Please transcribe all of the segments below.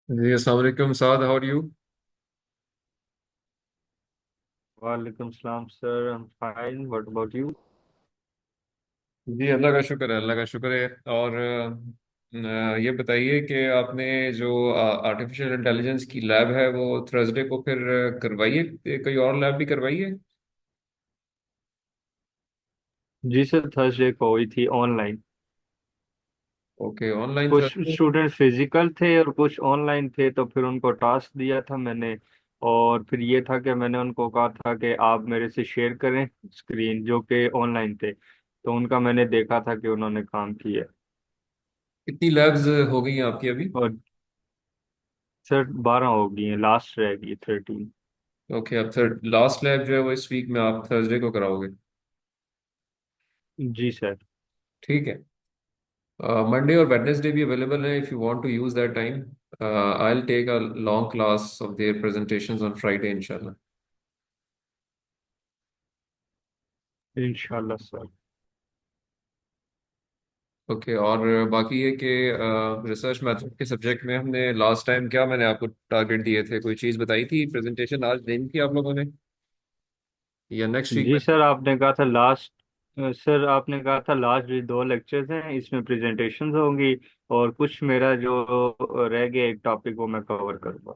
जी अस्सलाम वालेकुम साद, how are you? वालेकुम सलाम sir, I am fine. What about you? जी अल्लाह का शुक्र है, अल्लाह का शुक्र है। और ये बताइए कि आपने जो आर्टिफिशियल इंटेलिजेंस की लैब है वो थर्सडे को फिर करवाई है, कोई और लैब भी करवाई है? जी सर, थर्सडे को हुई थी ऑनलाइन। ओके, ऑनलाइन कुछ थर्सडे। स्टूडेंट फिजिकल थे और कुछ ऑनलाइन थे, तो फिर उनको टास्क दिया था मैंने। और फिर ये था कि मैंने उनको कहा था कि आप मेरे से शेयर करें स्क्रीन, जो कि ऑनलाइन थे। तो उनका मैंने देखा था कि उन्होंने काम किया। कितनी लैब्स हो गई हैं आपकी अभी? और सर 12 हो गई हैं, लास्ट रह गई 13। ओके, अब थर्ड लास्ट लैब जो है वो इस वीक में आप थर्सडे को कराओगे? जी सर। ठीक है। मंडे और वेडनेसडे भी अवेलेबल है if you want to use that time. I will take a long class of their presentations on Friday इंशाल्लाह। इंशाल्लाह सर। ओके, और बाकी ये कि रिसर्च मेथड के सब्जेक्ट में हमने लास्ट टाइम क्या मैंने आपको टारगेट दिए थे, कोई चीज़ बताई थी, प्रेजेंटेशन आज देनी थी आप लोगों ने या नेक्स्ट वीक जी में? सर, आपने कहा था लास्ट। सर आपने कहा था लास्ट भी 2 लेक्चर्स हैं, इसमें प्रेजेंटेशंस होंगी। और कुछ मेरा जो रह गया एक टॉपिक, वो मैं कवर करूँगा।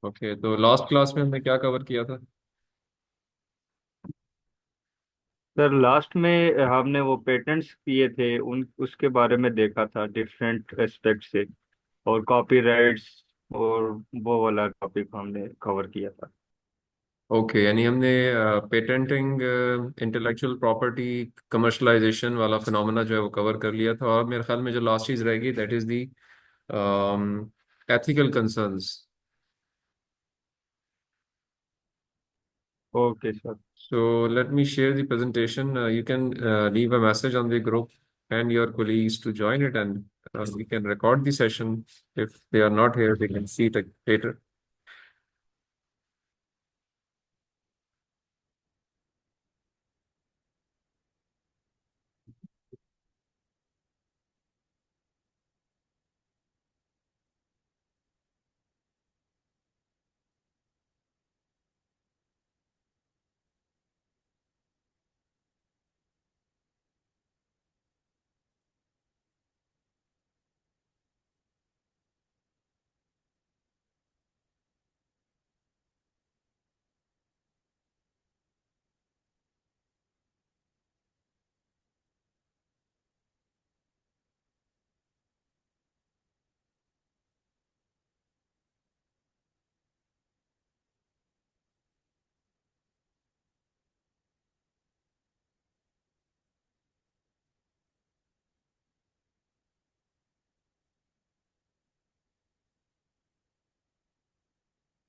ओके, तो लास्ट क्लास में हमने क्या कवर किया था? सर लास्ट में हमने वो पेटेंट्स किए थे, उन उसके बारे में देखा था डिफरेंट एस्पेक्ट से। और कॉपीराइट्स और वो वाला टॉपिक हमने कवर किया था। ओके, यानी हमने पेटेंटिंग, इंटेलेक्चुअल प्रॉपर्टी, कमर्शलाइजेशन वाला फिनोमेना जो है वो कवर कर लिया था। और मेरे ख्याल में जो लास्ट चीज़ रहेगी that is the ethical concerns. Okay sir. So let me share the presentation. You can leave a message on the group and your colleagues to join it, and we can record the session. If they are not here, they can see it later.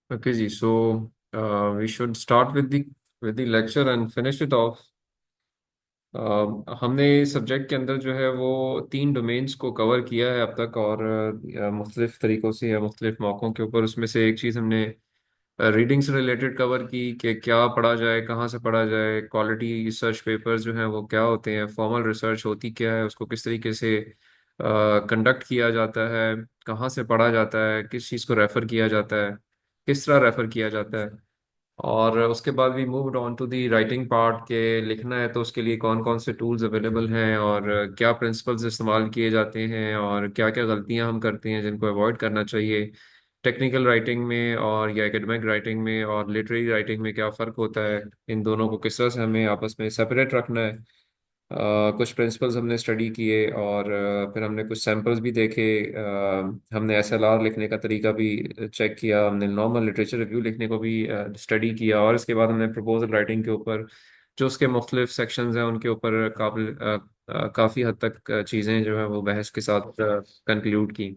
Okay, ji. So we should start with the lecture and finish it off. हमने subject के अंदर जो है वो 3 domains को cover किया है अब तक, और मुख्तलिफ तरीक़ों से या मुख्तलिफ मौक़ों के ऊपर उसमें से एक चीज़ हमने रीडिंग से रिलेटेड कवर की कि क्या पढ़ा जाए, कहाँ से पढ़ा जाए, क्वालिटी रिसर्च पेपर्स जो हैं वो क्या होते हैं, फॉर्मल रिसर्च होती क्या है, उसको किस तरीके से कंडक्ट किया जाता है, कहाँ से पढ़ा जाता है, किस चीज़ को रेफ़र किया जाता है, किस तरह रेफ़र किया जाता है। और उसके बाद भी moved on to the writing part के लिखना है तो उसके लिए कौन कौन से टूल्स अवेलेबल हैं और क्या प्रिंसिपल्स इस्तेमाल किए जाते हैं और क्या क्या गलतियां हम करते हैं जिनको अवॉइड करना चाहिए टेक्निकल राइटिंग में और या एकेडमिक राइटिंग में, और लिटरेरी राइटिंग में क्या फ़र्क होता है, इन दोनों को किस तरह से हमें आपस में सेपरेट रखना है। कुछ प्रिंसिपल्स हमने स्टडी किए और फिर हमने कुछ सैम्पल्स भी देखे। हमने एसएलआर लिखने का तरीका भी चेक किया, हमने नॉर्मल लिटरेचर रिव्यू लिखने को भी स्टडी किया, और इसके बाद हमने प्रपोजल राइटिंग के ऊपर जो उसके मुख्तलिफ सेक्शंस हैं उनके ऊपर काफ़ी हद तक चीज़ें जो है वो बहस के साथ कंक्लूड की।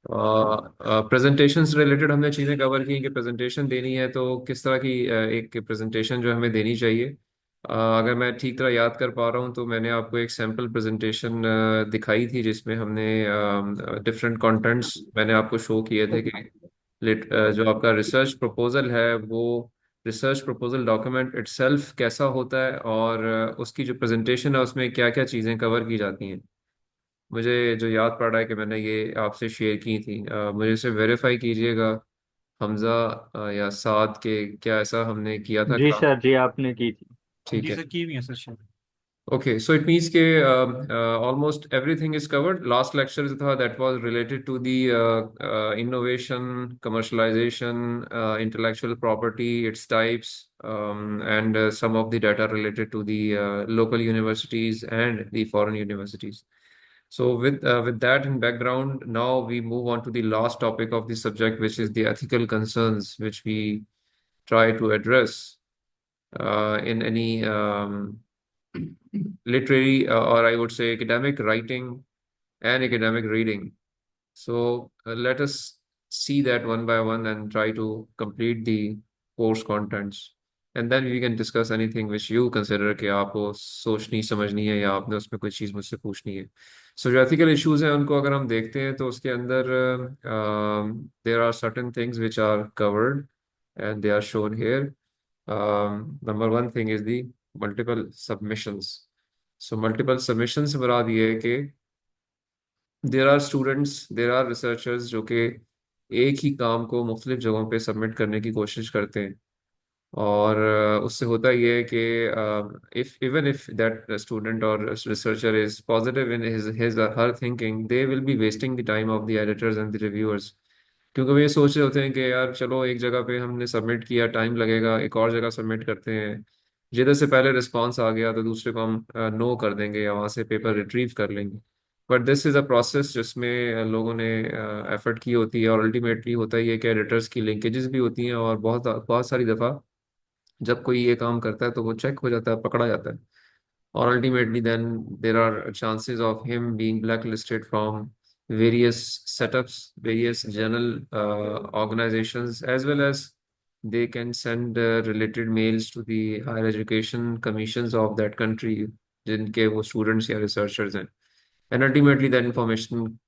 प्रेजेंटेशन से रिलेटेड हमने चीज़ें कवर की कि प्रेजेंटेशन देनी है तो किस तरह की एक प्रेजेंटेशन जो हमें देनी चाहिए। अगर मैं ठीक तरह याद कर पा रहा हूँ तो मैंने आपको एक सैम्पल प्रेजेंटेशन दिखाई थी जिसमें हमने डिफरेंट कंटेंट्स मैंने आपको शो किए थे कि जो आपका रिसर्च प्रपोजल है वो रिसर्च प्रपोजल डॉक्यूमेंट इटसेल्फ कैसा होता है और उसकी जो प्रेजेंटेशन है उसमें क्या क्या चीज़ें कवर की जाती हैं। मुझे जो याद पड़ रहा है कि मैंने ये आपसे शेयर की थी, मुझे इसे वेरीफाई कीजिएगा। हमजा या साद के, क्या ऐसा हमने किया था जी क्लास? सर, जी आपने की थी। ठीक है। Okay, so it means कि almost everything is covered. Last lecture जो था that was related to the innovation, commercialization, intellectual property, its types, and some of the data related to the local universities and the foreign universities. So with that in background, now we move on to the last topic of the subject, which is the ethical concerns, which we try to address in any literary or I would say academic writing and academic reading. So let us see that one by one and try to complete the course contents. And then we can discuss anything which you consider कि आपको सोचनी समझनी है या आपने उसमें कोई चीज़ मुझसे पूछनी है. So जो ethical issues हैं उनको अगर हम देखते हैं तो उसके अंदर there are certain things which are covered and they are shown here. Number one thing is the multiple submissions. So multiple submissions से मुराद ये है कि there are students, there are researchers जो कि एक ही काम को मुख्तलिफ जगहों पे सबमिट करने की कोशिश करते हैं. और उससे होता ये है कि if even if that student और researcher is positive in his her thinking, they will be wasting the time of the editors and the reviewers. क्योंकि वो ये सोच रहे होते हैं कि यार चलो एक जगह पे हमने सबमिट किया, टाइम लगेगा, एक और जगह सबमिट करते हैं, जिधर से पहले रिस्पांस आ गया तो दूसरे को हम नो कर देंगे या वहाँ से पेपर रिट्रीव कर लेंगे. But this is a process जिसमें लोगों ने एफर्ट की होती है, और अल्टीमेटली होता ही है कि एडिटर्स की लिंकेजेस भी होती हैं, और बहुत बहुत सारी दफ़ा जब कोई ये काम करता है तो वो चेक हो जाता है, पकड़ा जाता है. और ultimately then there are chances of him being blacklisted from various setups, various journal organizations, as well as they can send related mails to the higher education commissions of that country जिनके वो students या researchers हैं. And ultimately that information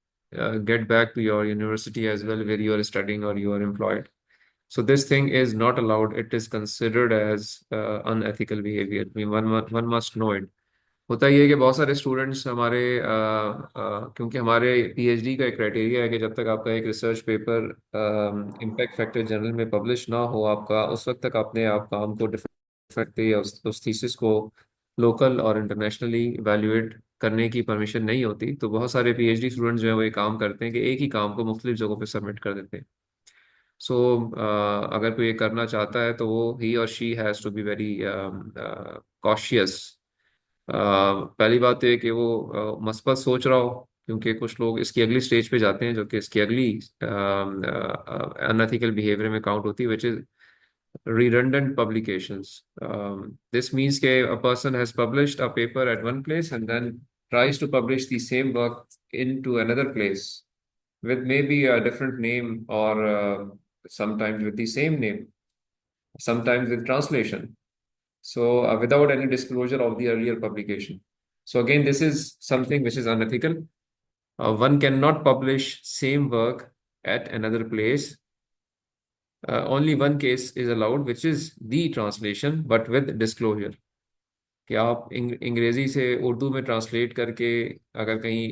get back to your university as well, where you are studying or you are employed. So this thing is not allowed. It is considered as unethical behavior. I mean, one must know it. होता ही है कि बहुत सारे students हमारे क्योंकि हमारे PhD का एक क्राइटेरिया है कि जब तक आपका एक research paper impact factor journal में पब्लिश ना हो आपका, उस वक्त तक आपने आप काम को डिफेक्ट या उस थीसिस को लोकल और इंटरनेशनली इवेल्युएट करने की परमिशन नहीं होती. तो बहुत सारे पीएचडी स्टूडेंट्स जो है वो ये काम करते हैं कि एक ही काम को मुख्तलिफ जगहों पे सबमिट कर देते हैं. सो अगर कोई ये करना चाहता है तो वो he or she has to be very cautious. पहली बात तो ये कि वो मस्बत सोच रहा हो, क्योंकि कुछ लोग इसकी अगली स्टेज पे जाते हैं जो कि इसकी अगली अनएथिकल बिहेवियर में काउंट होती है, which is redundant publications. This means that a person has published a paper at one place and then tries to publish the same work into another place with maybe a different name, or sometimes with the same name, sometimes with translation. So without any disclosure of the earlier publication. So again, this is something which is unethical. One cannot publish same work at another place. Only one case is allowed, which is the translation, but with disclosure. कि आप अंग्रेजी से उर्दू में translate करके अगर कहीं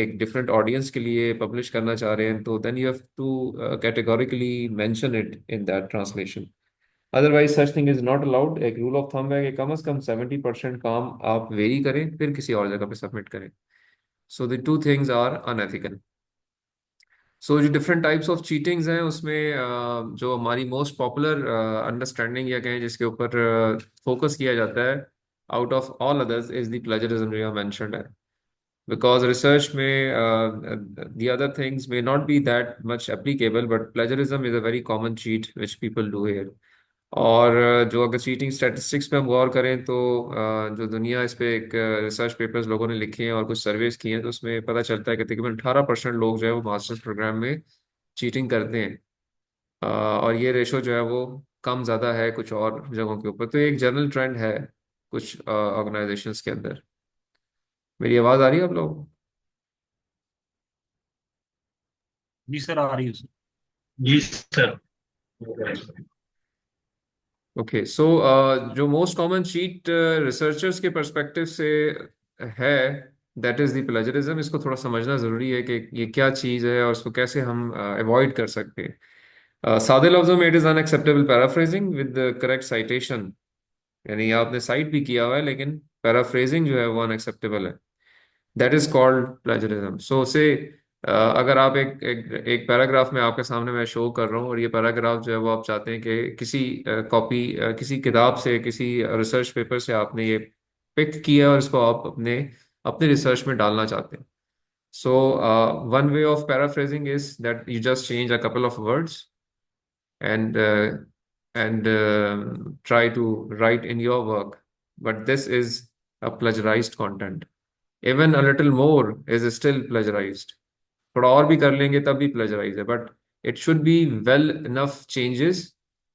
एक different audience के लिए पब्लिश करना चाह रहे हैं तो then you have to categorically mention it in that translation. Otherwise such thing is not allowed. एक रूल ऑफ थंब है कि कम से कम 70% काम आप वेरी करें फिर किसी और जगह पे सबमिट करें. So the two things are unethical. So जो डिफरेंट टाइप्स ऑफ चीटिंग्स हैं उसमें जो हमारी मोस्ट पॉपुलर अंडरस्टैंडिंग या कहें जिसके ऊपर फोकस किया जाता है out of all others is the plagiarism जो मेंशन्ड है. बिकॉज रिसर्च में the other things may not be that much applicable, but plagiarism is a very common cheat which people do here. और जो अगर cheating statistics पे हम गौर करें तो जो दुनिया इस पे एक रिसर्च पेपर्स लोगों ने लिखे हैं और कुछ सर्वेज किए हैं तो उसमें पता चलता है कि तकरीबन 18% लोग जो है वो मास्टर्स प्रोग्राम में चीटिंग करते हैं. और ये रेशो जो है वो कम ज़्यादा है कुछ और जगहों के ऊपर. तो ये एक जनरल ट्रेंड है कुछ ऑर्गेनाइजेशंस के अंदर. मेरी आवाज़ आ रही है आप लोग? जी सर, आ रही है सर। जी सर। ओके. सो जो मोस्ट कॉमन चीट रिसर्चर्स के पर्सपेक्टिव से है दैट इज द प्लेजरिज्म। इसको थोड़ा समझना जरूरी है कि ये क्या चीज़ है और इसको कैसे हम अवॉइड कर सकते हैं। सादे लफ्जों में it is unacceptable paraphrasing with the correct citation, यानी आपने साइट भी किया हुआ है लेकिन पैराफ्रेजिंग जो है वो अनएक्सेप्टेबल है। That is called plagiarism. So से अगर आप एक पैराग्राफ में आपके सामने मैं शो कर रहा हूँ और ये पैराग्राफ जो है वो आप चाहते हैं कि किसी कॉपी किसी किताब से किसी रिसर्च पेपर से आपने ये पिक किया और इसको आप अपने अपने रिसर्च में डालना चाहते हैं। So one way of paraphrasing is that you just change a couple of words and try to write in your work, but this is a plagiarized content. Even a little more is still plagiarized. थोड़ा और भी कर लेंगे तब भी plagiarize है, but it should be well enough changes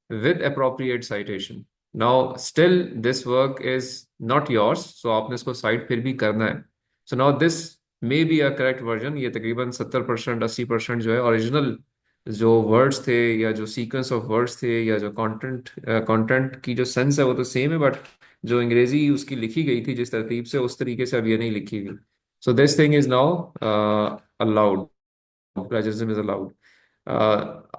with appropriate citation. Now still this work is not yours, so आपने इसको साइट फिर भी करना है। So now this may be a correct version. ये तकरीबन 70% 80% जो है ओरिजिनल जो वर्ड्स थे या जो सीक्वेंस ऑफ वर्ड्स थे या जो कंटेंट की जो सेंस है वो तो सेम है, बट जो अंग्रेजी उसकी लिखी गई थी जिस तरतीब से उस तरीके से अब ये नहीं लिखी हुई। So this thing is now allowed, plagiarism is allowed.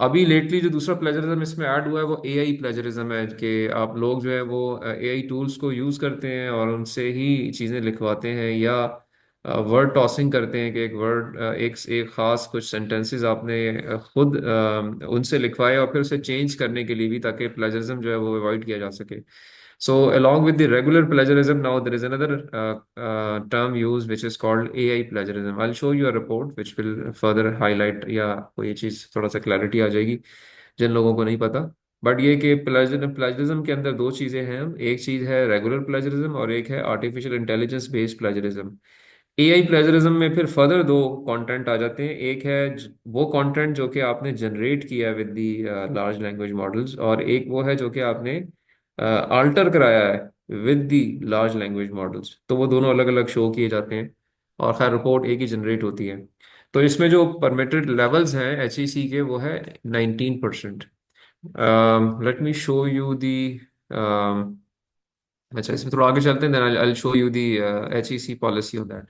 अभी लेटली जो दूसरा प्लेजरिज्म इसमें ऐड हुआ है वो एआई प्लेजरिज्म है, कि आप लोग जो है वो एआई टूल्स को यूज करते हैं और उनसे ही चीजें लिखवाते हैं, या वर्ड टॉसिंग करते हैं कि एक वर्ड एक एक खास कुछ सेंटेंसेस आपने खुद उनसे लिखवाए और फिर उसे चेंज करने के लिए भी, ताकि प्लेजरिज्म जो है वो अवॉइड किया जा सके। So, along with the regular plagiarism, now there is another term used which is called AI plagiarism. I'll show you a report which will further highlight, या कोई ये चीज़ थोड़ा सा क्लैरिटी आ जाएगी जिन लोगों को नहीं पता। बट ये कि प्लेजरिज्म के अंदर दो चीज़ें हैं, एक चीज़ है रेगुलर प्लेजरिज्म और एक है artificial intelligence based plagiarism. AI plagiarism में फिर फर्दर दो कंटेंट आ जाते हैं। एक है वो कंटेंट जो कि आपने जनरेट किया with the large language models, और एक वो है जो कि आपने अल्टर कराया है with the large language models. तो वो दोनों अलग अलग शो किए जाते हैं और खैर रिपोर्ट एक ही जनरेट होती है। तो इसमें जो परमिटेड लेवल्स हैं एचईसी के वो है 19%। Let me show you the, अच्छा इसमें थोड़ा आगे चलते हैं, then I show you the HEC policy on that.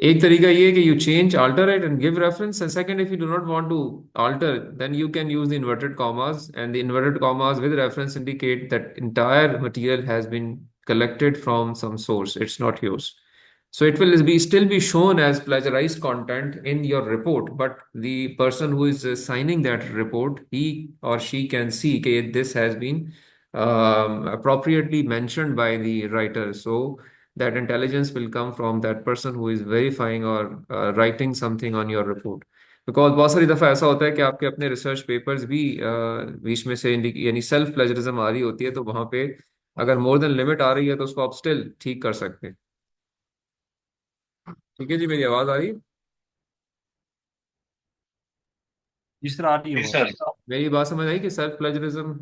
एक तरीका ये है कि you change, alter it and give reference, and second, if you do not want to alter, then you can use the inverted commas, and the inverted commas with reference indicate that entire material has been collected from some source, it's not yours. So it will be still be shown as plagiarized content in your report, but the person who is signing that report, he or she can see that this has been appropriately mentioned by the writer. So that intelligence will come from that person who is verifying or writing something on your report. Because बहुत सारी दफ़ा ऐसा होता है कि आपके अपने research papers भी बीच में से यानी सेल्फ प्लेजरिज्म आ रही होती है, तो वहां पे अगर मोर देन लिमिट आ रही है तो उसको आप स्टिल ठीक कर सकते हैं। ठीक है जी, मेरी आवाज़ आ रही है? जिस तरह आ रही है जी बस। सर। मेरी बात समझ आई कि सेल्फ प्लेजरिज्म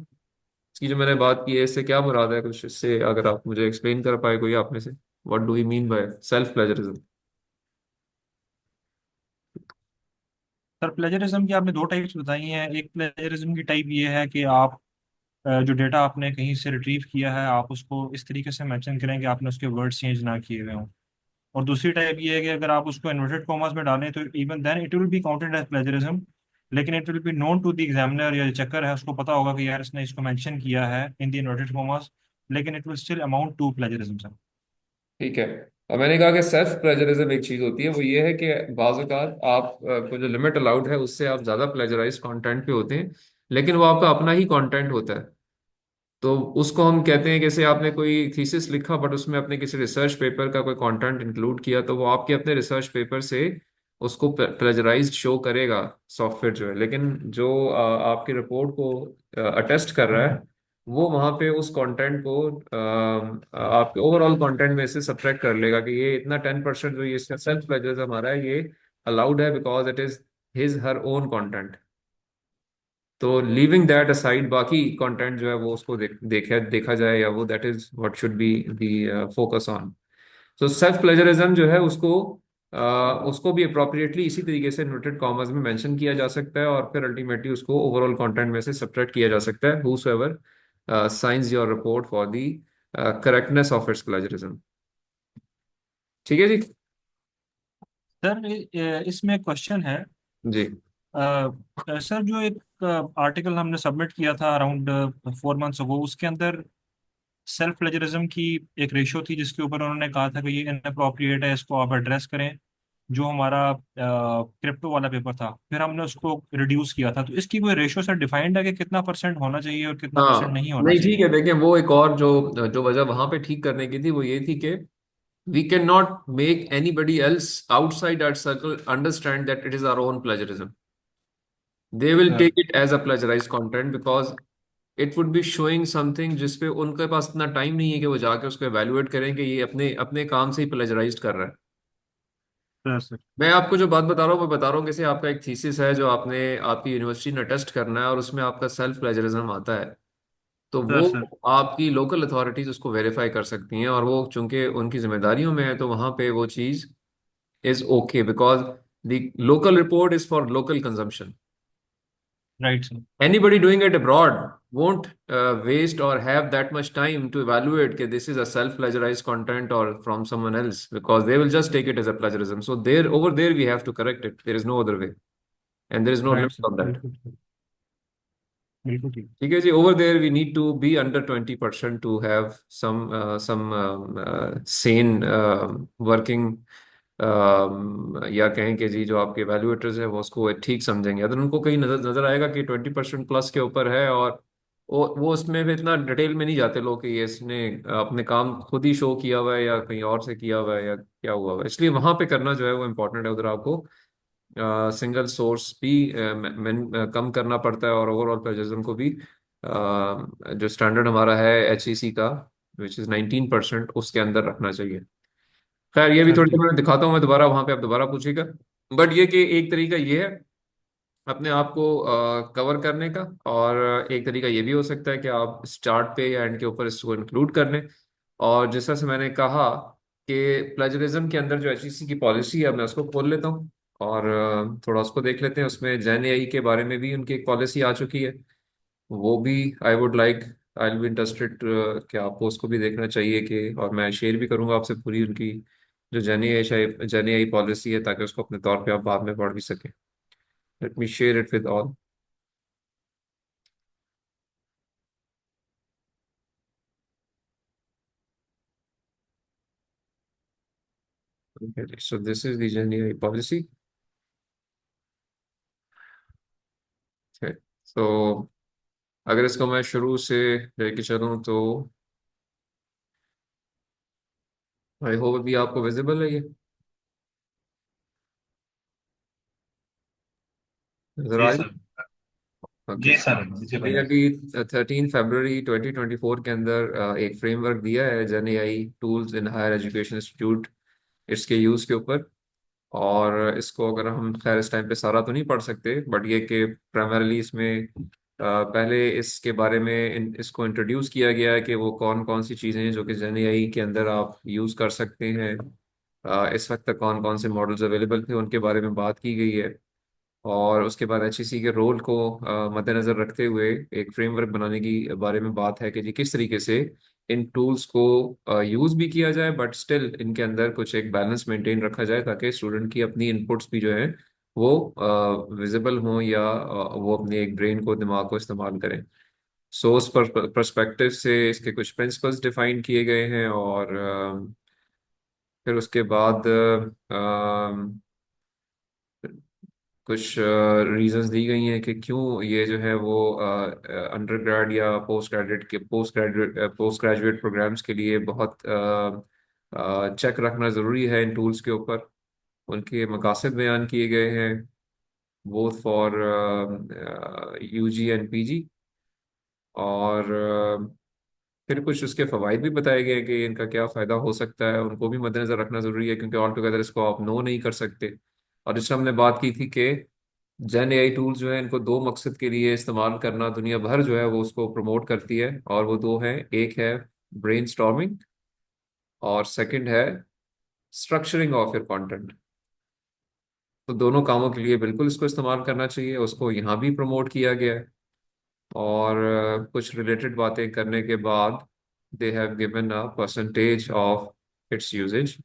की जो मैंने बात की है इससे क्या मुराद है, कुछ इससे अगर आप मुझे एक्सप्लेन कर पाए कोई आप में से, what do you mean by self plagiarism? Sir plagiarism की आपने दो टाइप्स बताई हैं। एक प्लेजरिज्म की टाइप ये है कि आप जो डेटा आपने कहीं से रिट्रीव किया है आप उसको इस तरीके से मेंशन करें कि आपने उसके वर्ड चेंज ना किए हुए हों। और दूसरी टाइप ये है कि अगर आप उसको इन्वर्टेड कॉमास में डालें तो even then it will be counted as plagiarism, लेकिन it will be known to the examiner या चेकर है उसको पता होगा कि यार इसने इसको मेंशन किया है इन द इन्वर्टेड कॉमास, लेकिन it will still amount to plagiarism sir. ठीक है। और मैंने कहा कि सेल्फ प्लेजरिज्म एक चीज होती है, वो ये है कि बाज़ औक़ात आप को जो लिमिट अलाउड है उससे आप ज्यादा प्लेजराइज कंटेंट पे होते हैं, लेकिन वो आपका अपना ही कंटेंट होता है। तो उसको हम कहते हैं, जैसे आपने कोई थीसिस लिखा बट उसमें अपने किसी रिसर्च पेपर का कोई कंटेंट इंक्लूड किया, तो वो आपके अपने रिसर्च पेपर से उसको प्लेजराइज्ड शो करेगा सॉफ्टवेयर जो है, लेकिन जो आपकी रिपोर्ट को अटेस्ट कर रहा है वो वहां पे उस कंटेंट को आपके ओवरऑल कंटेंट में से सब्ट्रैक्ट कर लेगा कि ये इतना 10% जो ये सेल्फ प्लेजरिज्म हमारा है ये अलाउड है because it is his her own content. तो लीविंग दैट असाइड बाकी कंटेंट जो है वो उसको देखा जाए, या वो that is what should be the focus on. So self plagiarism जो है उसको भी अप्रोप्रिएटली इसी तरीके से इन्वर्टेड कॉमर्स में मेंशन किया जा सकता है और फिर अल्टीमेटली उसको ओवरऑल कंटेंट में से सब्ट्रैक्ट किया जा सकता है, whosoever science your report for the correctness of its plagiarism. ठीक है जी। सर इसमें क्वेश्चन है। जी। सर जो एक आर्टिकल हमने सबमिट किया था अराउंड 4 मंथ्स अगो, उसके अंदर सेल्फ प्लेजरिज्म की एक रेशियो थी जिसके ऊपर उन्होंने कहा था कि ये इनअप्रोप्रिएट है, इसको आप एड्रेस करें। जो हमारा क्रिप्टो वाला पेपर था, फिर हमने उसको रिड्यूस किया था। तो इसकी कोई रेशियो सर डिफाइंड है कि कितना परसेंट होना चाहिए और कितना परसेंट हाँ नहीं होना नहीं ठीक चाहिए? है, देखिए वो एक और जो जो वजह वहां पे ठीक करने की थी वो ये थी कि we cannot make anybody else outside our circle understand that it is our own plagiarism. They will sir take it as a plagiarized content because it would be showing something जिसपे उनके पास इतना टाइम नहीं है कि वो जाके उसको evaluate करें कि ये अपने अपने काम से ही plagiarized कर रहा है। सर सर मैं आपको जो बात बता रहा हूँ मैं बता रहा हूँ, जैसे आपका एक थीसिस है जो आपने आपकी यूनिवर्सिटी ने टेस्ट करना है और उसमें आपका सेल्फ प्लेजरिज्म आता है, तो सर वो सर आपकी लोकल अथॉरिटीज उसको वेरीफाई कर सकती हैं और वो चूंकि उनकी जिम्मेदारियों में है तो वहां पे वो चीज is okay because the local report is for local consumption. Right sir. Anybody doing it abroad won't waste or have that much time to evaluate that this is a self-plagiarized content or from someone else because they will just take it as a plagiarism. So there, over there, we have to correct it. There is no other way, and there is no right limit sir, on that. बिल्कुल ठीक, बिल्कुल ठीक। ठीक है जी, over there we need to be under 20% to have some sane working या कहें कि जी जो आपके वैल्यूएटर्स हैं वो उसको ठीक समझेंगे। अगर उनको कहीं नजर नजर आएगा कि 20% प्लस के ऊपर है और वो उसमें भी इतना डिटेल में नहीं जाते लोग कि ये इसने अपने काम खुद ही शो किया हुआ है या कहीं और से किया हुआ है या क्या हुआ हुआ है, इसलिए वहां पे करना जो है वो इम्पोर्टेंट है। उधर आपको सिंगल सोर्स भी कम करना पड़ता है और ओवरऑल प्लेजरिज्म को भी जो स्टैंडर्ड हमारा है HEC का विच इज 19% उसके अंदर रखना चाहिए। खैर ये भी सर थोड़ी देर ठीक। में दिखाता हूँ मैं दोबारा, वहां पे आप दोबारा पूछिएगा। बट ये कि एक तरीका ये है अपने आप को कवर करने का, और एक तरीका ये भी हो सकता है कि आप स्टार्ट पे या एंड के ऊपर इसको इंक्लूड कर लें। और जिस तरह से मैंने कहा कि प्लेजरिज्म के अंदर जो HEC की पॉलिसी है मैं उसको खोल लेता हूँ और थोड़ा उसको देख लेते हैं। उसमें जैन AI के बारे में भी उनकी एक पॉलिसी आ चुकी है, वो भी आई विल बी इंटरेस्टेड कि आपको उसको भी देखना चाहिए कि, और मैं शेयर भी करूंगा आपसे पूरी उनकी जो जैन AI पॉलिसी है ताकि उसको अपने तौर पे आप बाद में पढ़ भी सकें। Let me share it with all. So this is the gen AI policy. So अगर इसको मैं शुरू से लेके चलूँ तो आई होप अभी आपको विजिबल है ये, नजर जी आ रही? सर। ओके। जी सर, विजिबल मैंने है। अभी 13 फरवरी 2024 के अंदर एक फ्रेमवर्क दिया है जन AI tools in higher education institute, इसके यूज़ के ऊपर। और इसको अगर हम, खैर इस टाइम पे सारा तो नहीं पढ़ सकते, बट ये कि प्राइमरली इसमें पहले इसके बारे में इसको इंट्रोड्यूस किया गया है कि वो कौन कौन सी चीज़ें हैं जो कि जन AI के अंदर आप यूज़ कर सकते हैं। इस वक्त तक कौन कौन से मॉडल्स अवेलेबल थे उनके बारे में बात की गई है। और उसके बाद HEC के रोल को मद्देनजर रखते हुए एक फ्रेमवर्क बनाने की बारे में बात है कि जी किस तरीके से इन टूल्स को यूज भी किया जाए बट स्टिल इनके अंदर कुछ एक बैलेंस मेंटेन रखा जाए ताकि स्टूडेंट की अपनी इनपुट्स भी जो है वो विजिबल हों या वो अपने एक ब्रेन को, दिमाग को इस्तेमाल करें। सो उस पर्सपेक्टिव से इसके कुछ प्रिंसिपल्स डिफाइन किए गए हैं और फिर उसके बाद कुछ रीजंस दी गई हैं कि क्यों ये जो है वो अंडर ग्रेड या पोस्ट ग्रेजुएट प्रोग्राम्स के लिए बहुत चेक रखना ज़रूरी है इन टूल्स के ऊपर। उनके मकासद बयान किए गए हैं both for UG and PG। और फिर कुछ उसके फ़वाइद भी बताए गए हैं कि इनका क्या फ़ायदा हो सकता है, उनको भी मद्देनज़र रखना ज़रूरी है क्योंकि ऑल टुगेदर इसको आप नो नहीं कर सकते। और जिसमें हमने बात की थी कि जैन AI टूल्स जो है इनको दो मकसद के लिए इस्तेमाल करना दुनिया भर जो है वो उसको प्रमोट करती है, और वो दो हैं, एक है ब्रेन स्टॉर्मिंग और सेकंड है स्ट्रक्चरिंग ऑफ योर कंटेंट। तो दोनों कामों के लिए बिल्कुल इसको इस्तेमाल करना चाहिए, उसको यहाँ भी प्रमोट किया गया है। और कुछ रिलेटेड बातें करने के बाद they have given a percentage of its usages.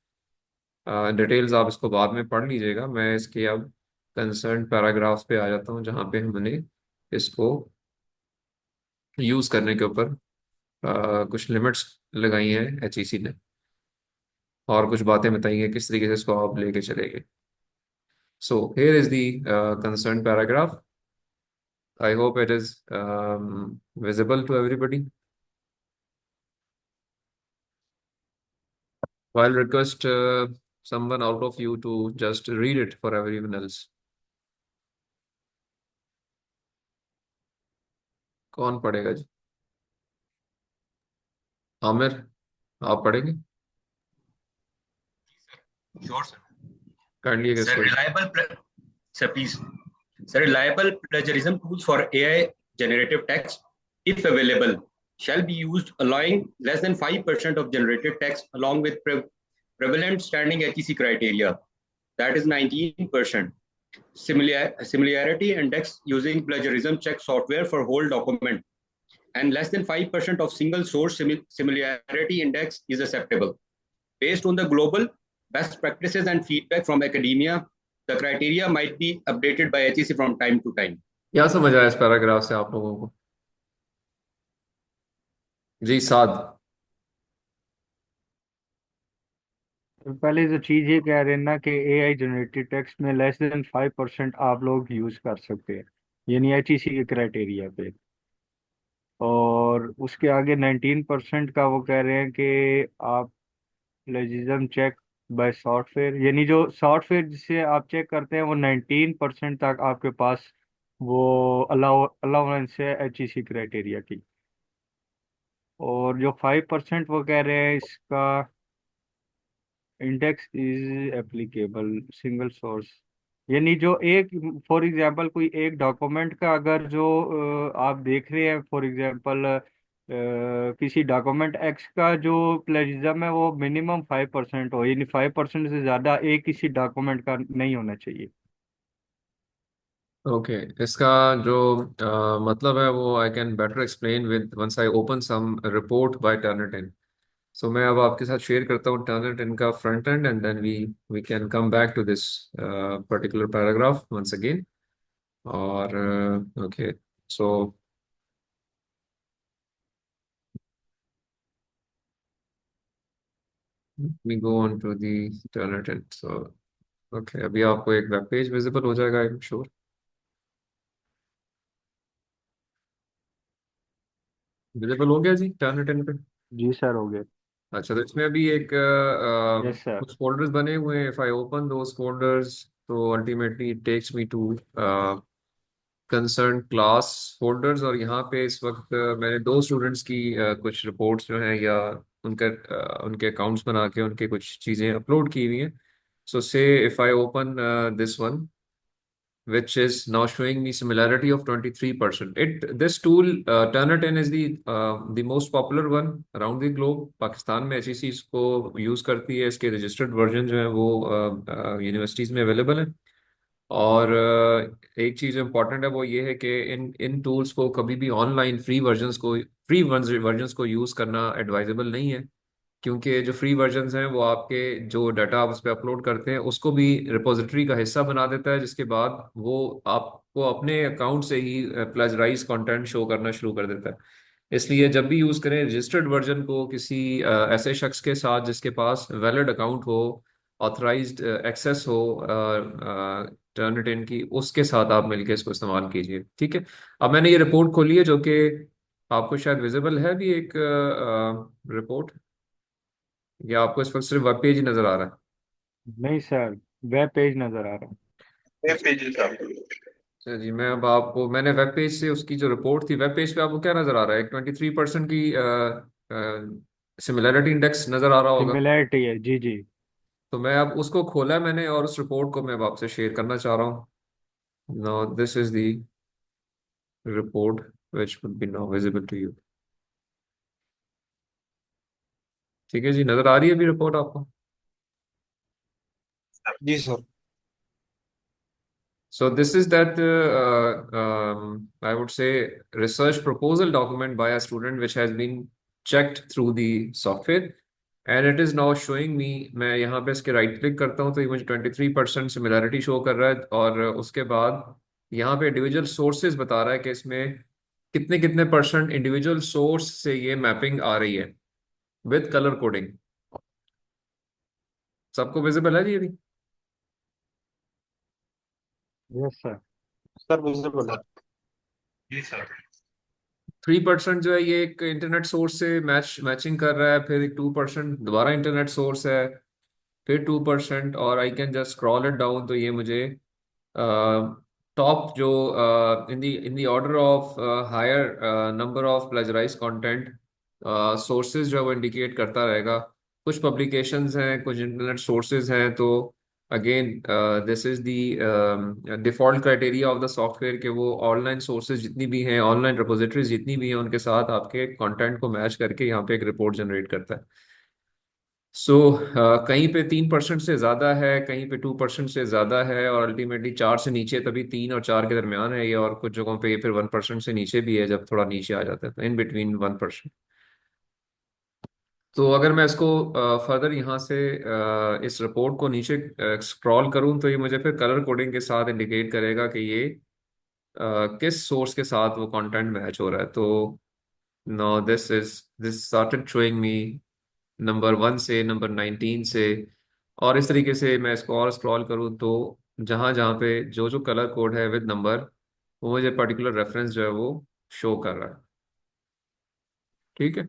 Details आप इसको बाद में पढ़ लीजिएगा। मैं इसके अब कंसर्न पैराग्राफ्स पे आ जाता हूँ, जहाँ पे हमने इसको यूज़ करने के ऊपर कुछ लिमिट्स लगाई हैं एचईसी ने, और कुछ बातें बताई हैं किस तरीके से इसको आप लेके चलेंगे। So here is the concern paragraph. I hope it is visible to everybody. I'll request someone out of you to just read it for everyone else. कौन पढ़ेगा जी? आमिर, आप पढ़ेंगे? Sure, sir. काइंडली Sir, इसको। sir, please. Sir, reliable plagiarism tools for AI generative text, if available, shall be used, allowing less than 5% of generated text along with prevalent standing HEC criteria. That is 19%. Similarity index using plagiarism check software for whole document, and less than 5% of single source similarity index is acceptable. Based on the global best practices and feedback from academia, the criteria might be updated by HEC from time to time. क्या समझ आया इस paragraph से आप लोगों को? जी साद। तो पहले तो चीज ये कह रहे हैं ना कि एआई जनरेटेड टेक्स्ट में लेस देन 5% आप लोग यूज कर सकते हैं, यानी एचईसी के क्राइटेरिया पे। और उसके आगे 19% का वो कह रहे हैं कि आप प्लेजिज्म चेक बाय सॉफ्टवेयर, यानी जो सॉफ्टवेयर जिससे आप चेक करते हैं वो 19% तक आपके पास वो अलाउंस है एचईसी क्राइटेरिया की। और जो 5% वो कह रहे हैं इसका index is applicable single source, यानी जो एक, फॉर एग्जांपल कोई एक डॉक्यूमेंट का अगर जो आप देख रहे हैं, फॉर एग्जांपल किसी डॉक्यूमेंट एक्स का जो प्लेजिज्म है वो मिनिमम 5% हो, यानी 5% से ज़्यादा एक किसी डॉक्यूमेंट का नहीं होना चाहिए। ओके, इसका जो मतलब है वो I can better explain with once I open some report by Turnitin. So मैं अब आपके साथ शेयर करता हूँ टर्निटिन का front end, and then we can come back to this particular paragraph once again. और okay, so we go on to the Turnitin. So okay, अभी आपको एक वेब पेज विजिबल हो जाएगा, आई एम श्योर। विजिबल हो गया जी Turnitin पे? जी sir, हो गए। अच्छा, तो इसमें अभी एक यस सर। कुछ फोल्डर्स बने हुए हैं। If I open those folders, तो ultimately it takes me to concern class folders. और यहाँ पे इस वक्त मैंने दो स्टूडेंट्स की कुछ रिपोर्ट्स जो हैं, या उनका उनके अकाउंट्स बना के उनके कुछ चीज़ें अपलोड की हुई हैं। सो से if I open this one, which is now showing me similarity of 23%. This tool, Turnitin, is the most popular one around the globe. Pakistan में HEC इसको यूज करती है। इसके रजिस्टर्ड वर्जन जो है वो यूनिवर्सिटीज में अवेलेबल है। और एक चीज़ इम्पॉर्टेंट है वो ये है कि इन इन टूल्स को कभी भी ऑनलाइन फ्री वर्जन्स को यूज़ करना एडवाइजेबल नहीं है, क्योंकि जो फ्री वर्जन्स हैं वो आपके जो डाटा आप उस पर अपलोड करते हैं उसको भी रिपोजिटरी का हिस्सा बना देता है, जिसके बाद वो आपको अपने अकाउंट से ही प्लेजराइज कंटेंट शो करना शुरू कर देता है। इसलिए जब भी यूज़ करें रजिस्टर्ड वर्जन को किसी ऐसे शख्स के साथ जिसके पास वैलिड अकाउंट हो, ऑथराइज्ड एक्सेस हो टर्निटिन की, उसके साथ आप मिलकर इसको इस्तेमाल कीजिए। ठीक है, अब मैंने ये रिपोर्ट खोली है जो कि आपको शायद विजिबल है भी, एक रिपोर्ट, या आपको इस वक्त सिर्फ वेब पेज ही नजर आ रहा है? नहीं सर, वेब पेज नज़र आ रहा है। Web pages are. अच्छा जी, मैं अब आपको, मैंने वेब पेज से उसकी जो रिपोर्ट थी, वेब पेज पे आपको क्या नजर आ रहा है? एक 23% की सिमिलैरिटी इंडेक्स नजर आ रहा होगा। सिमिलैरिटी है, जी जी। तो मैं अब उसको खोला है मैंने, और उस रिपोर्ट को मैं अब आपसे शेयर करना चाह रहा हूँ। Now this is the report which would be now visible to you. ठीक है जी, नजर आ रही है अभी रिपोर्ट आपको? जी sir. So this is that I would say research proposal document by a student which has been checked through the software. And it is now showing me, मैं यहाँ पे इसके राइट क्लिक करता हूँ तो ये मुझे 23% सिमिलैरिटी शो कर रहा है। और उसके बाद यहाँ पे इंडिविजुअल सोर्सेज बता रहा है कि इसमें कितने कितने परसेंट इंडिविजुअल सोर्स से ये मैपिंग आ रही है विद कलर कोडिंग। सबको विजिबल है जी अभी? Yes sir. सर विजिबल है। जी सर। 3% जो है ये एक इंटरनेट सोर्स से मैचिंग कर रहा है, फिर एक 2% दोबारा इंटरनेट सोर्स है, फिर 2%। और I can just scroll it down तो ये मुझे टॉप जो in the order of higher number of plagiarize content sources जो है वो इंडिकेट करता रहेगा। कुछ पब्लिकेशंस हैं, कुछ इंटरनेट सोर्सेज हैं। तो again this is the default criteria of the software कि वो ऑनलाइन सोर्सेज जितनी भी हैं, ऑनलाइन रिपोजिटरीज जितनी भी हैं, उनके साथ आपके कंटेंट को मैच करके यहाँ पे एक रिपोर्ट जनरेट करता है। सो कहीं पे 3% से ज़्यादा है, कहीं पे 2% से ज़्यादा है, और अल्टीमेटली 4 से नीचे, तभी 3 और 4 के दरमियान है ये। और कुछ जगहों पे ये फिर 1% से नीचे भी है, जब थोड़ा नीचे आ जाता है तो इन बिटवीन 1%। तो अगर मैं इसको फर्दर यहाँ से इस रिपोर्ट को नीचे स्क्रॉल करूँ तो ये मुझे फिर कलर कोडिंग के साथ इंडिकेट करेगा कि ये किस सोर्स के साथ वो कंटेंट मैच हो रहा है। तो no this started showing me number 1 से नंबर 19 से। और इस तरीके से मैं इसको और स्क्रॉल करूँ तो जहाँ जहाँ पे जो जो कलर कोड है विद नंबर, वो मुझे पर्टिकुलर रेफरेंस जो है वो शो कर रहा है। ठीक है,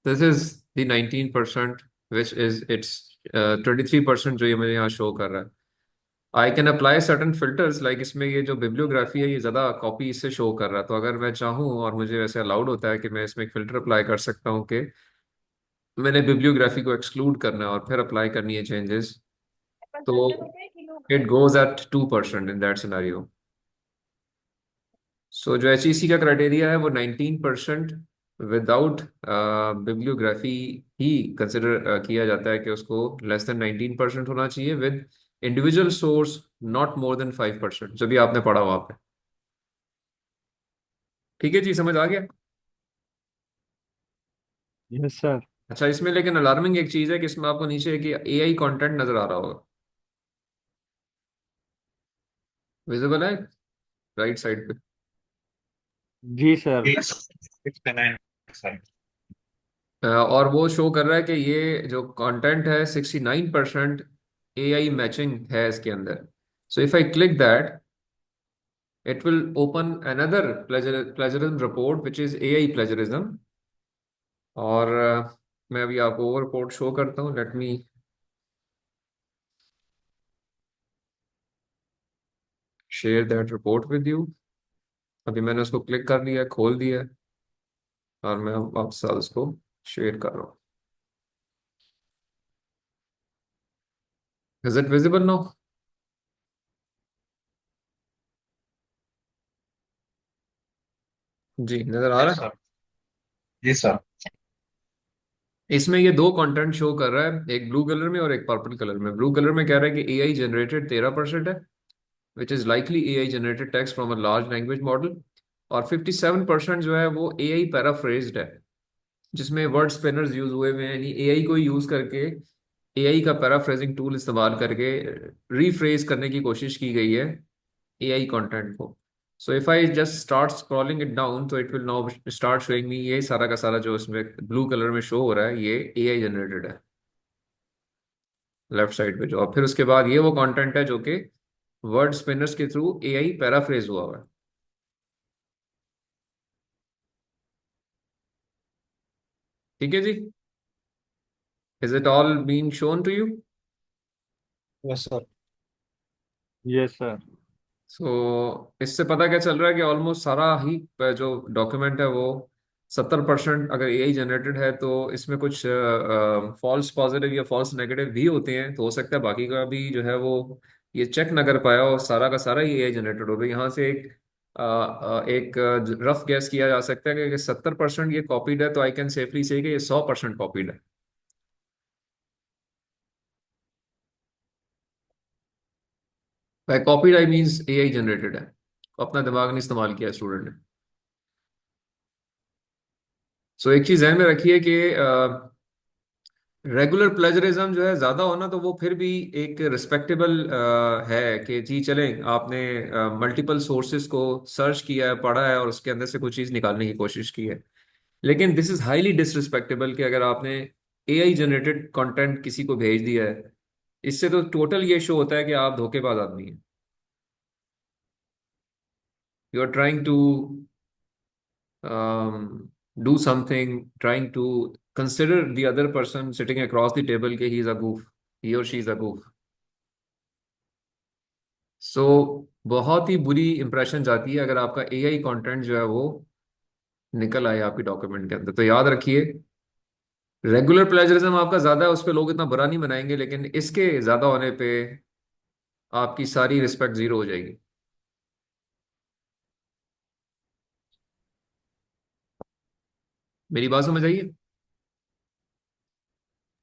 this is the 19% which is it's 23% जो ये मुझे यहाँ शो कर रहा है। I can apply certain filters, like इसमें ये जो बिब्लियोग्राफी है ये ज़्यादा कॉपी इससे शो कर रहा है। तो अगर मैं चाहूँ, और मुझे वैसे अलाउड होता है कि मैं इसमें एक फिल्टर अप्लाई कर सकता हूँ कि मैंने बिब्लियोग्राफी को एक्सक्लूड करना है और फिर अप्लाई करनी है चेंजेस, तो it goes at 2% in that scenario. So जो HEC का क्राइटेरिया है वो 19% विदाउट बिब्लियोग्राफी ही कंसिडर किया जाता है कि उसको लेस देन 19% होना चाहिए, with individual source not more than 5%, जो भी आपने पढ़ा वहाँ पे। ठीक है जी, समझ आ गया? Yes sir. अच्छा, इसमें लेकिन अलार्मिंग एक चीज़ है कि इसमें आपको नीचे कि AI कंटेंट नज़र आ रहा होगा, विजिबल है राइट साइड पे। जी सर। 69 सर। और वो शो कर रहा है कि ये जो कंटेंट है 69% AI मैचिंग है इसके अंदर। सो if I click that, it will open another plagiarism report which is AI plagiarism. और मैं अभी आपको वो रिपोर्ट शो करता हूँ। Late me share that report with you. अभी मैंने उसको क्लिक कर लिया, खोल दिया है, और मैं अब आपके साथ उसको शेयर कर रहा हूँ। Is it visible now? जी, नजर आ रहा यस है? सर। जी सर। इसमें ये दो कंटेंट शो कर रहा है, एक ब्लू कलर में और एक पर्पल कलर में। ब्लू कलर में कह रहा है कि AI जनरेटेड 13% है, which is likely AI generated text from a large language model. और 57% जो है वो AI पैराफ्रेज्ड है, जिसमें वर्ड स्पिनर्स यूज हुए हुए हैं, यानी AI को यूज करके, AI का पैराफ्रेजिंग टूल इस्तेमाल करके रीफ्रेज करने की कोशिश की गई है AI कंटेंट को। So if I just start scrolling it down तो it will now start showing me ये सारा का सारा जो इसमें ब्लू कलर में शो हो रहा है, ये AI जनरेटेड है लेफ्ट साइड पे जो। और फिर उसके बाद ये वो कंटेंट है जो कि वर्ड स्पिनर्स के थ्रू AI पैराफ्रेज हुआ हुआ है। ठीक है जी, is it all being shown to you? Yes sir. Yes sir. So इससे पता क्या चल रहा है कि ऑलमोस्ट सारा ही जो डॉक्यूमेंट है वो 70% अगर AI जनरेटेड है, तो इसमें कुछ फॉल्स पॉजिटिव या फॉल्स नेगेटिव भी होते हैं। तो हो सकता है बाकी का भी जो है वो ये चेक ना कर पाया, और सारा का सारा ही AI जनरेटेड हो। तो यहाँ से एक रफ गैस किया जा सकता है कि 70% ये कॉपीड है, तो आई कैन सेफली से कि ये 100% कॉपीड है। By copied I means AI generated है, अपना दिमाग नहीं इस्तेमाल किया स्टूडेंट ने। सो एक चीज ध्यान में रखिए कि रेगुलर प्लेजरिज्म जो है ज्यादा होना तो वो फिर भी एक रिस्पेक्टेबल है कि जी चलें, आपने मल्टीपल सोर्सेज को सर्च किया है, पढ़ा है और उसके अंदर से कुछ चीज निकालने की कोशिश की है। लेकिन दिस इज हाईली डिसरिस्पेक्टेबल कि अगर आपने एआई जनरेटेड कंटेंट किसी को भेज दिया है, इससे तो टोटल ये शो होता है कि आप धोखेबाज आदमी हैं। You are trying to do something, trying to consider the other person sitting across the table कि he is a goof, he or she is a goof. सो बहुत ही बुरी इंप्रेशन जाती है अगर आपका एआई कंटेंट जो है वो निकल आए आपकी डॉक्यूमेंट के अंदर। तो याद रखिए, रेगुलर प्लेजरिज्म आपका ज्यादा है, उस पर लोग इतना बुरा नहीं मनाएंगे, लेकिन इसके ज्यादा होने पे आपकी सारी रिस्पेक्ट जीरो हो जाएगी। मेरी बात समझ आइए।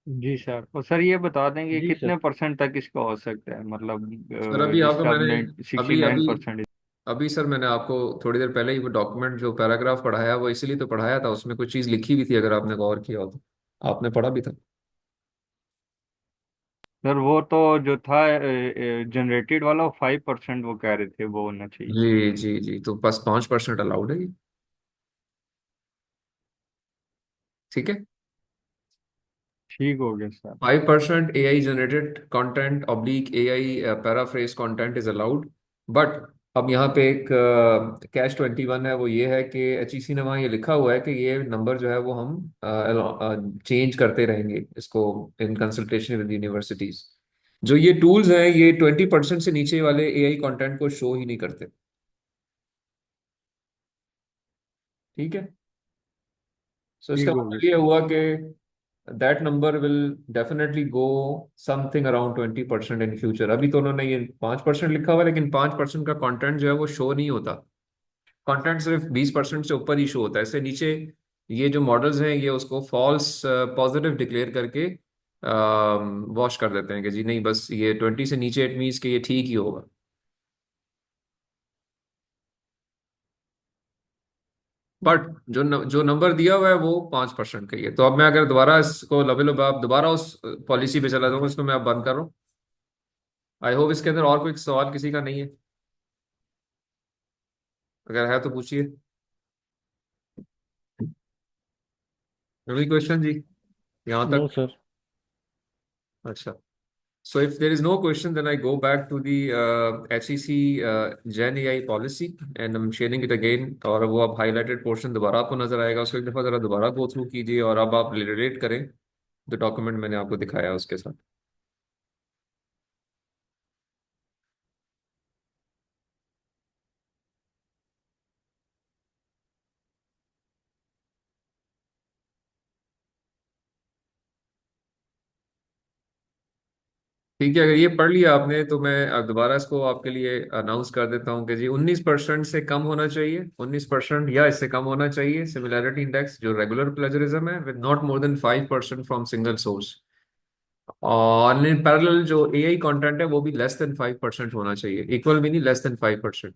जी सर। और सर ये बता देंगे जी सर। कितने परसेंट तक इसका हो सकता है, मतलब सर अभी आपको जिसका अब मैंने 69%। अभी सर मैंने आपको थोड़ी देर पहले ही वो डॉक्यूमेंट जो पैराग्राफ पढ़ाया, वो इसीलिए तो पढ़ाया था, उसमें कुछ चीज लिखी भी थी, अगर आपने गौर किया हो तो आपने पढ़ा भी था। सर वो तो जो था जनरेटेड वाला, वो 5% वो कह रहे थे वो होना चाहिए। जी जी जी, तो बस 5% अलाउड है ये। ठीक है। ठीक हो गया sir. 5% AI generated content oblique AI paraphrase content is allowed. But अब यहाँ पे एक कैच 21 है, वो ये है कि HEC ने वहाँ ये लिखा हुआ है कि ये नंबर जो है वो हम चेंज करते रहेंगे इसको इन कंसल्टेशन विद यूनिवर्सिटीज। जो ये टूल्स हैं ये 20% से नीचे वाले AI कंटेंट को शो ही नहीं करते। ठीक है। सो इसका ठीक हो गया मतलब ये सर। हुआ कि that number will definitely go something around 20% in future. अभी तो उन्होंने ये 5% लिखा हुआ है, लेकिन 5% का कंटेंट जो है वो शो नहीं होता। कंटेंट सिर्फ 20% से ऊपर ही शो होता है, इससे नीचे ये जो मॉडल्स हैं ये उसको फॉल्स पॉजिटिव डिक्लेयर करके वॉश कर देते हैं कि जी नहीं, बस ये 20 से नीचे इट मीन्स कि ये ठीक ही होगा। बट जो नंबर दिया हुआ है वो 5% का ही है। तो अब मैं अगर दोबारा इसको आप दोबारा उस पॉलिसी पे चला जाऊंगा, इसको मैं अब बंद कर रहा हूँ। आई होप इसके अंदर और कोई सवाल किसी का नहीं है, अगर है तो पूछिए। कोई क्वेश्चन जी यहाँ नो तक? सर। अच्छा। So if there is no question, then I go back to the HEC Gen AI policy and I'm sharing it again। और वो अब हाईलाइटेड पोर्शन दोबारा आपको नजर आएगा, उसको एक दफा जरा दोबारा गो थ्रू कीजिए और अब आप रिलेट करें जो डॉक्यूमेंट मैंने आपको दिखाया है उसके साथ। ठीक है, अगर ये पढ़ लिया आपने तो मैं अब दोबारा इसको आपके लिए अनाउंस कर देता हूँ कि जी 19% से कम होना चाहिए, 19% या इससे कम होना चाहिए सिमिलैरिटी इंडेक्स जो रेगुलर प्लेजरिज्म है, with not more than 5% from single source. और इन पैरेलल जो AI कंटेंट है वो भी लेस देन 5% होना चाहिए, इक्वल भी नहीं, लेस देन 5%।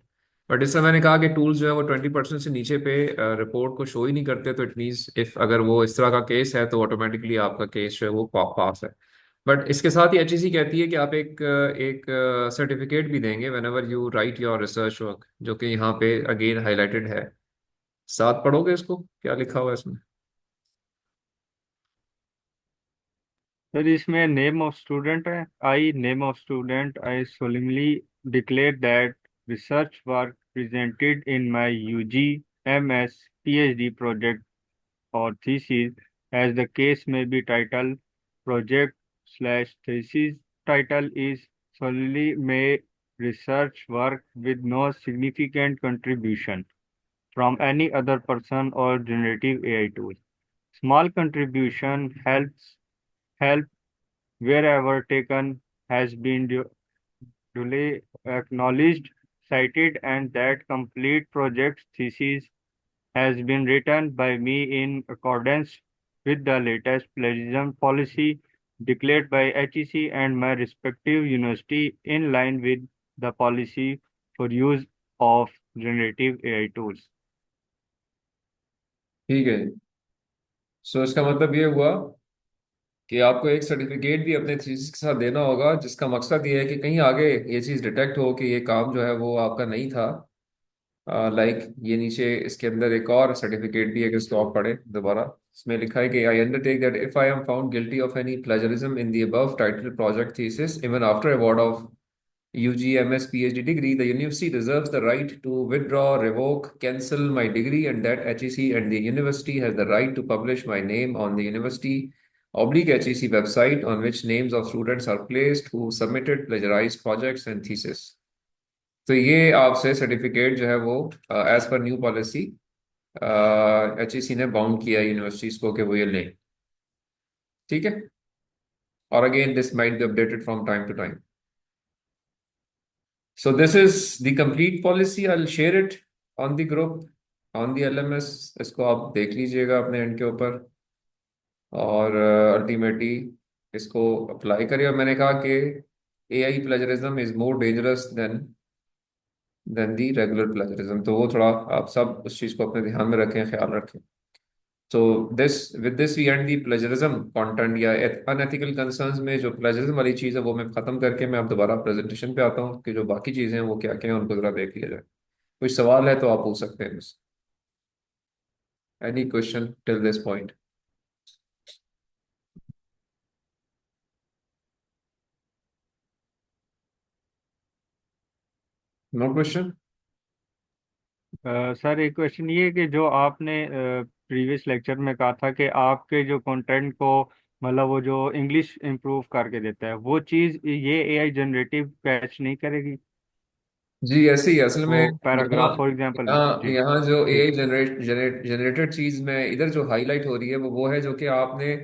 बट इससे मैंने कहा कि टूल्स जो है वो 20% से नीचे पे रिपोर्ट को शो ही नहीं करते, तो इट मीन्स इफ अगर वो इस तरह का केस है तो ऑटोमेटिकली आपका केस जो है वो पास है। बट इसके साथ ही HEC कहती है कि आप एक सर्टिफिकेट भी देंगे when ever you right your research work, जो कि यहाँ पे अगेन हाईलाइटेड है। साथ पढ़ोगे इसको, क्या लिखा हुआ है इसमें? सर इसमें नेम ऑफ स्टूडेंट है, I name of student, I solemnly declare that research work presented in my UG, MS, PhD project or thesis, as the case may be titled, project slash thesis title is solely my research work with no significant contribution from any other person or generative AI tool. Small contribution help wherever taken has been duly acknowledged, cited, and that complete project thesis has been written by me in accordance with the latest plagiarism policy declared by HEC and my respective university in line with the policy for use of generative AI tools. ठीक है। सो इसका मतलब ये हुआ कि आपको एक certificate भी अपने थीसिस के साथ देना होगा, जिसका मकसद ये है कि कहीं आगे ये चीज़ डिटेक्ट हो कि ये काम जो है वो आपका नहीं था। लाइक ये नीचे इसके अंदर एक और सर्टिफिकेट भी है कि इसको आप पढ़े दोबारा। इसमें लिखा है कि I undertake that if I am found guilty of any plagiarism in the above title project thesis even after award of UG, MS, PhD degree, the university reserves the right to withdraw, revoke, cancel my degree, and that HEC and the university has the right to publish my name on the university oblique HEC website on which names of students are placed who submitted plagiarized projects and thesis. तो ये आपसे certificate जो है वो as पर new policy HEC ने bound किया universities को कि वो ये लें। ठीक है। और again this might be updated from time to time. So this is the complete policy. I'll share it on the group, on the LMS. इसको आप देख लीजिएगा अपने एंड के ऊपर और अल्टीमेटली इसको अप्लाई करिए। और मैंने कहा कि AI plagiarism is more dangerous than the regular plagiarism, तो वो थोड़ा आप सब उस चीज़ को अपने ध्यान में रखें, ख्याल रखें। तो this with this we end the plagiarism content या अनएथिकल कंसर्न्स में जो प्लेजरिज्म वाली चीज़ है वो मैं ख़त्म करके मैं अब दोबारा प्रेजेंटेशन पे आता हूँ कि जो बाकी चीज़ें हैं वो क्या क्या हैं, उनको ज़रा देख लिया जाए। कोई सवाल है तो आप पूछ सकते हैं मुझसे। Any question till this point? No question? Sir एक क्वेश्चन ये है कि जो आपने प्रीवियस लेक्चर में कहा था कि आपके जो कंटेंट को मतलब वो जो इंग्लिश इम्प्रूव करके देता है वो चीज़ ये एआई जनरेटिव कैच नहीं करेगी? जी ऐसे ही असल वो में यहाँ पैराग्राफ फॉर एग्जांपल। यहाँ जी यहाँ जो जी। AI जनरेटेड चीज में इधर जो हाईलाइट हो रही है वो है जो कि आपने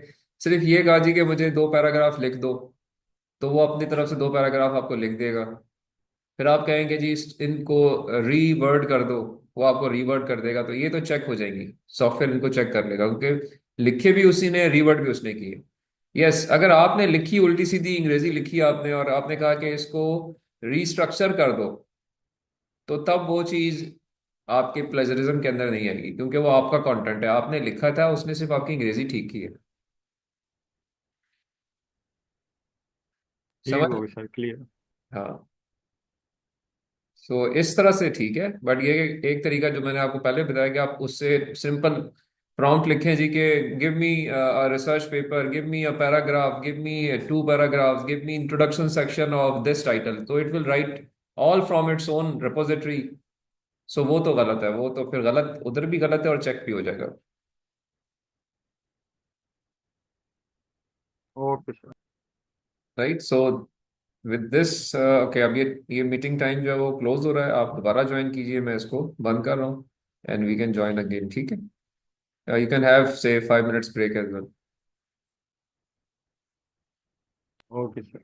सिर्फ ये कहा जी कि मुझे 2 पैराग्राफ लिख दो, तो वो अपनी तरफ से 2 पैराग्राफ आपको लिख देगा। फिर आप कहेंगे जी इनको रीवर्ड कर दो, वो आपको रीवर्ड कर देगा। तो ये तो चेक हो जाएंगी, सॉफ्टवेयर इनको चेक कर लेगा क्योंकि लिखे भी उसी ने, रीवर्ड भी उसने किए। यस, अगर आपने लिखी उल्टी सीधी अंग्रेजी लिखी आपने और आपने कहा कि इसको रीस्ट्रक्चर कर दो, तो तब वो चीज आपके प्लेजरिज्म के अंदर नहीं आएगी क्योंकि वो आपका कंटेंट है, आपने लिखा था, उसने सिर्फ आपकी अंग्रेजी ठीक की है। ठीक समझ? होगी सर, क्लियर। हाँ। सो इस तरह से ठीक है, बट ये एक तरीका जो मैंने आपको पहले बताया कि आप उससे सिंपल प्रॉम्प्ट लिखें जी कि give me research paper, give me a paragraph, give me 2 paragraphs, give me introduction section of this title, तो it will write all from its own repository. So वो तो गलत है, वो तो फिर गलत, उधर भी गलत है और चेक भी हो जाएगा। Okay sir. Right. So with this okay, अब ये मीटिंग टाइम जो है वो क्लोज हो रहा है, आप दोबारा ज्वाइन कीजिए, मैं इसको बंद कर रहा हूँ and we can join again. ठीक है। You can have say 5 minutes break as well. Okay sir.